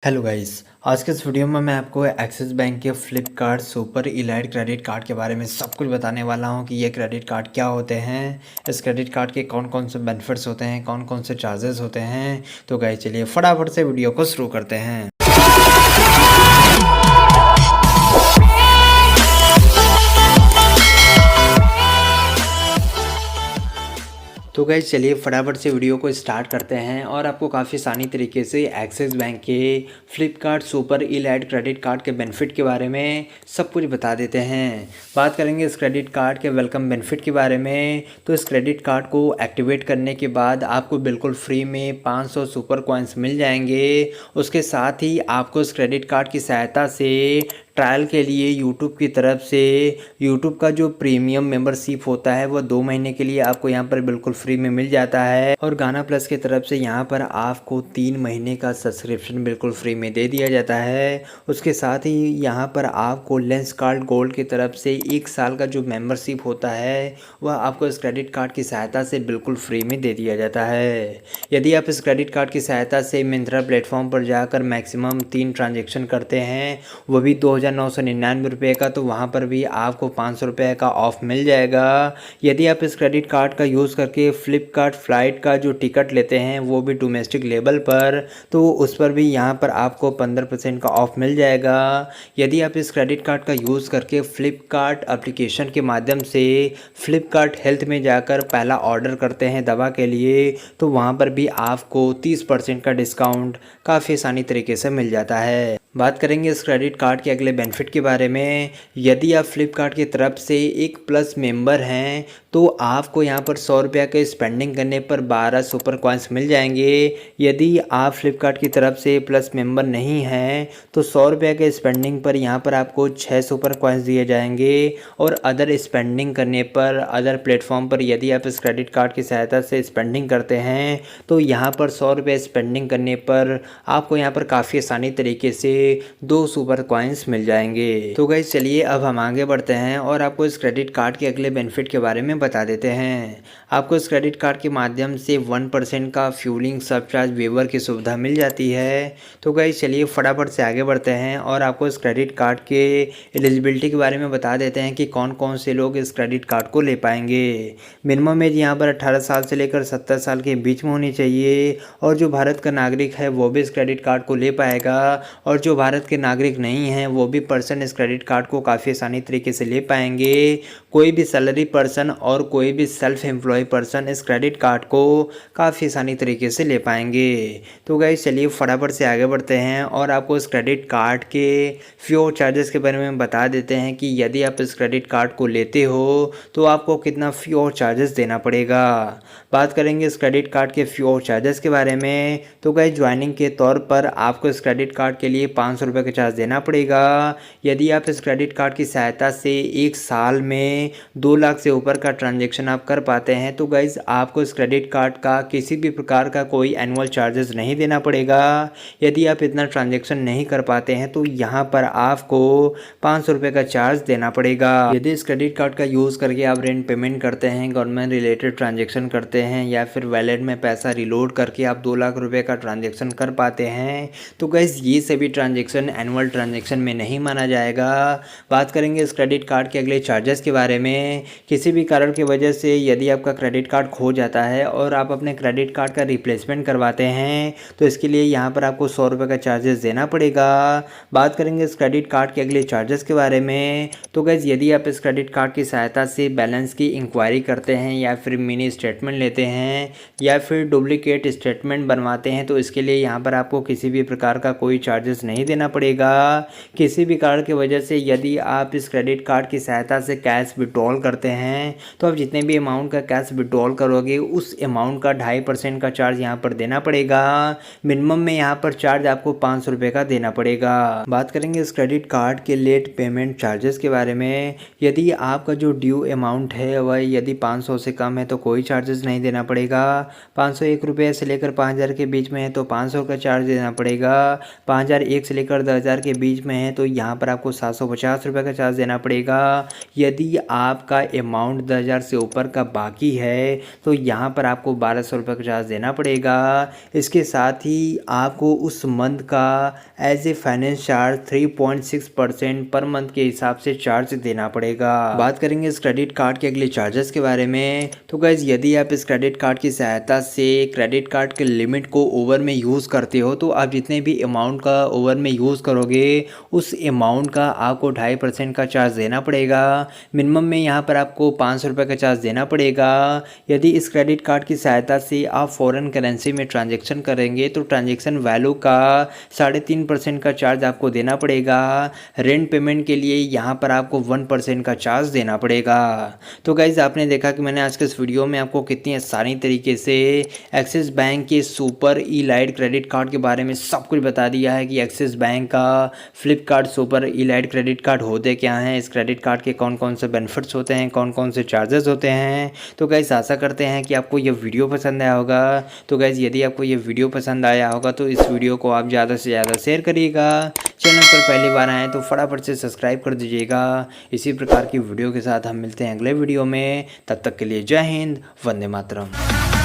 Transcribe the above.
Hello guys. आज के इस वीडियो में मैं आपको एक्सिस बैंक के Flipkart super elite credit card के बारे में सब कुछ बताने वाला हूं कि ये क्रेडिट कार्ड क्या होते हैं, इस क्रेडिट कार्ड के कौन कौन से बेनिफिट्स होते हैं, कौन कौन से चार्जेस होते हैं। तो गाइस चलिए फटाफट से वीडियो को शुरू करते हैं। तो गाइस चलिए फटाफट से वीडियो को स्टार्ट करते हैं और आपको काफ़ी आसानी तरीके से एक्सिस बैंक के Flipkart super elite credit card के बेनिफिट के बारे में सब कुछ बता देते हैं। बात करेंगे इस क्रेडिट कार्ड के वेलकम बेनिफिट के बारे में। तो इस क्रेडिट कार्ड को एक्टिवेट करने के बाद आपको बिल्कुल फ्री में 500 सुपर कॉइन्स मिल जाएंगे। उसके साथ ही आपको इस क्रेडिट कार्ड की सहायता से ट्रायल के लिए यूट्यूब की तरफ से यूट्यूब का जो प्रीमियम मेंबरशिप होता है वो 2 महीने के लिए आपको यहाँ पर बिल्कुल फ्री में मिल जाता है। और गाना प्लस की तरफ से यहाँ पर आपको 3 महीने का सब्सक्रिप्शन बिल्कुल फ्री में दे दिया जाता है। उसके साथ ही यहाँ पर आपको लेंस कार्ड गोल्ड की तरफ से 1 साल का जो मेंबरशिप होता है वह आपको इस क्रेडिट कार्ड की सहायता से बिल्कुल फ्री में दे दिया जाता है। यदि आप इस क्रेडिट कार्ड की सहायता से मिंत्रा प्लेटफॉर्म पर जाकर मैक्सिमम 3 ट्रांजेक्शन करते हैं, वो भी 2,999 रुपये का, तो वहाँ पर भी आपको 500 रुपये का ऑफ मिल जाएगा। यदि आप इस क्रेडिट कार्ड का यूज़ करके फ्लिपकार्ट फ्लाइट का जो टिकट लेते हैं वो भी डोमेस्टिक लेवल पर, तो उस पर भी यहाँ पर आपको 15% का ऑफ मिल जाएगा। यदि आप इस क्रेडिट कार्ड का यूज़ करके फ्लिपकार्ट एप्लीकेशन के माध्यम से फ्लिपकार्ट हेल्थ में जाकर पहला ऑर्डर करते हैं दवा के लिए, तो वहाँ पर भी आपको 30% का डिस्काउंट काफ़ी आसानी तरीके से मिल जाता है। बात करेंगे इस क्रेडिट कार्ड के अगले बेनिफिट के बारे में। यदि आप फ्लिपकार्ट की तरफ से एक प्लस मेंबर हैं तो आपको यहाँ पर 100 रुपये के स्पेंडिंग करने पर 12 सुपर कॉइन्स मिल जाएंगे। यदि आप फ्लिपकार्ट की तरफ से प्लस मेंबर नहीं हैं तो 100 रुपये के स्पेंडिंग पर यहाँ पर आपको 6 सुपर कॉइन्स दिए जाएंगे। और अदर स्पेंडिंग करने पर अदर प्लेटफॉर्म पर यदि आप इस क्रेडिट कार्ड की सहायता से स्पेंडिंग करते हैं तो यहाँ पर 100 रुपये स्पेंडिंग करने पर आपको यहाँ पर काफ़ी आसानी तरीके से 2 सुपर कॉइन्स मिल जाएंगे। तो गाइस चलिए अब हम आगे बढ़ते हैं और आपको इस क्रेडिट कार्ड के अगले बेनिफिट के बारे में बता देते हैं। आपको इस क्रेडिट कार्ड के माध्यम से 1% का फ्यूलिंग सरचार्ज वेवर की सुविधा मिल जाती है। तो गाइस चलिए फटाफट से आगे बढ़ते हैं और आपको इस क्रेडिट कार्ड के एलिजिबिलिटी के बारे में बता देते हैं कि कौन कौन से लोग इस क्रेडिट कार्ड को ले पाएंगे। मिनिमम एज यहाँ पर 18 साल से लेकर 70 साल के बीच में होनी चाहिए और जो भारत का नागरिक है वो भी इस क्रेडिट कार्ड को ले पाएगा। और जो भारत के नागरिक नहीं हैं वो भी पर्सन इस क्रेडिट कार्ड को काफ़ी आसानी तरीके से ले पाएंगे। कोई भी सैलरी पर्सन और कोई भी सेल्फ एम्प्लॉय पर्सन इस क्रेडिट कार्ड को काफ़ी आसानी तरीके से ले पाएंगे। तो गाइस चलिए फटाफट से आगे बढ़ते हैं और आपको इस क्रेडिट कार्ड के फ्यूल चार्जेस के बारे में बता देते हैं कि यदि आप इस क्रेडिट कार्ड को लेते हो तो आपको कितना फ्यूल चार्जेस देना पड़ेगा। बात करेंगे इस क्रेडिट कार्ड के फ्यूल चार्जेस के बारे में। तो गाइस ज्वाइनिंग के तौर पर आपको इस क्रेडिट कार्ड के लिए 500 रुपये का चार्ज देना पड़ेगा। यदि आप इस क्रेडिट कार्ड की सहायता से 1 साल में 2 लाख से ऊपर का ट्रांजैक्शन आप कर पाते हैं तो गाइस आपको इस क्रेडिट कार्ड का किसी भी प्रकार का कोई एनुअल चार्जेस नहीं देना पड़ेगा। यदि आप इतना ट्रांजैक्शन नहीं कर पाते हैं तो यहाँ पर आपको 500 रुपये का चार्ज देना पड़ेगा। यदि इस क्रेडिट कार्ड का यूज़ करके आप रेंट पेमेंट करते हैं, गवर्नमेंट रिलेटेड ट्रांजेक्शन करते हैं या फिर वैलेट में पैसा रिलोड करके आप 2 लाख रुपये का ट्रांजेक्शन कर पाते हैं तो गाइस ये सभी ट्रांजैक्शन एनुअल ट्रांजैक्शन में नहीं माना जाएगा। बात करेंगे इस क्रेडिट कार्ड के अगले चार्जेस के बारे में। किसी भी कारण की वजह से यदि आपका क्रेडिट कार्ड खो जाता है और आप अपने क्रेडिट कार्ड का रिप्लेसमेंट करवाते हैं तो इसके लिए यहाँ पर आपको 100 रुपये का चार्जेस देना पड़ेगा। बात करेंगे इस क्रेडिट कार्ड के अगले चार्जेस के बारे में। तो गाइस यदि आप इस क्रेडिट कार्ड की सहायता से बैलेंस की इंक्वायरी करते हैं या फिर मिनी स्टेटमेंट लेते हैं या फिर डुप्लीकेट स्टेटमेंट बनवाते हैं तो इसके लिए यहाँ पर आपको किसी भी प्रकार का कोई चार्जेस नहीं देना पड़ेगा। किसी भी कारण की वजह से यदि आप इस क्रेडिट कार्ड की सहायता से कैश विड्रॉल करते हैं तो आप जितने भी अमाउंट का कैश विड्रॉल करोगे उस अमाउंट का 2.5% का चार्ज यहाँ पर देना पड़ेगा। मिनिमम में यहाँ पर चार्ज आपको 500 रुपये का देना पड़ेगा। बात करेंगे इस क्रेडिट कार्ड के लेट पेमेंट चार्जेस के बारे में। यदि आपका जो ड्यू अमाउंट है वह यदि 500 से कम है तो कोई चार्जेस नहीं देना पड़ेगा। 501 रुपये से लेकर 5000 के बीच में है तो 500 का चार्ज देना पड़ेगा। 5001 से लेकर 10,000 के बीच में है तो यहाँ पर आपको 750 रुपये का चार्ज देना पड़ेगा। यदि आपका अमाउंट 10,000 से ऊपर का बाकी है तो यहाँ पर आपको 1200 रुपये का चार्ज देना पड़ेगा। इसके साथ ही आपको उस मंथ का as a finance charge 3.6% per month के हिसाब से चार्ज देना पड़ेगा। बात करेंगे इस क्रेडिट कार्ड के अगले चार्जेस के बारे में, तो गाइज यदि आप इस क्रेडिट कार्ड की सहायता से क्रेडिट कार्ड के लिमिट को ओवर में यूज़ करते हो तो आप जितने भी अमाउंट का ओवर में यूज़ करोगे उस अमाउंट का आपको 2.5% का चार्ज देना पड़ेगा। मिनिमम में यहाँ पर आपको 500 रुपये का चार्ज देना पड़ेगा। यदि इस क्रेडिट कार्ड की सहायता से आप फॉरेन करेंसी में ट्रांजेक्शन करेंगे तो ट्रांजेक्शन वैल्यू का 3.5% का चार्ज आपको देना पड़ेगा। रेंट पेमेंट के लिए यहाँ पर आपको 1% का चार्ज देना पड़ेगा। तो गाइज़ आपने देखा कि मैंने आज के इस वीडियो में आपको कितनी आसानी तरीके से एक्सिस बैंक के सुपर इलाइट क्रेडिट कार्ड के बारे में सब कुछ बता दिया है कि एक्सिस बैंक का Flipkart super elite credit card होते क्या हैं, इस क्रेडिट कार्ड के कौन कौन से बेनिफिट्स होते हैं, कौन कौन से चार्जेस होते हैं। तो गाइज़ आशा करते हैं कि आपको ये वीडियो पसंद आया होगा। तो गाइज़ यदि आपको ये वीडियो पसंद आया होगा तो इस वीडियो को आप ज़्यादा से ज़्यादा शेयर करिएगा। चैनल पर पहली बार आएँ तो फटाफट से सब्सक्राइब कर दीजिएगा। इसी प्रकार की वीडियो के साथ हम मिलते हैं अगले वीडियो में, तब तक के लिए जय हिंद, वंदे मातरम।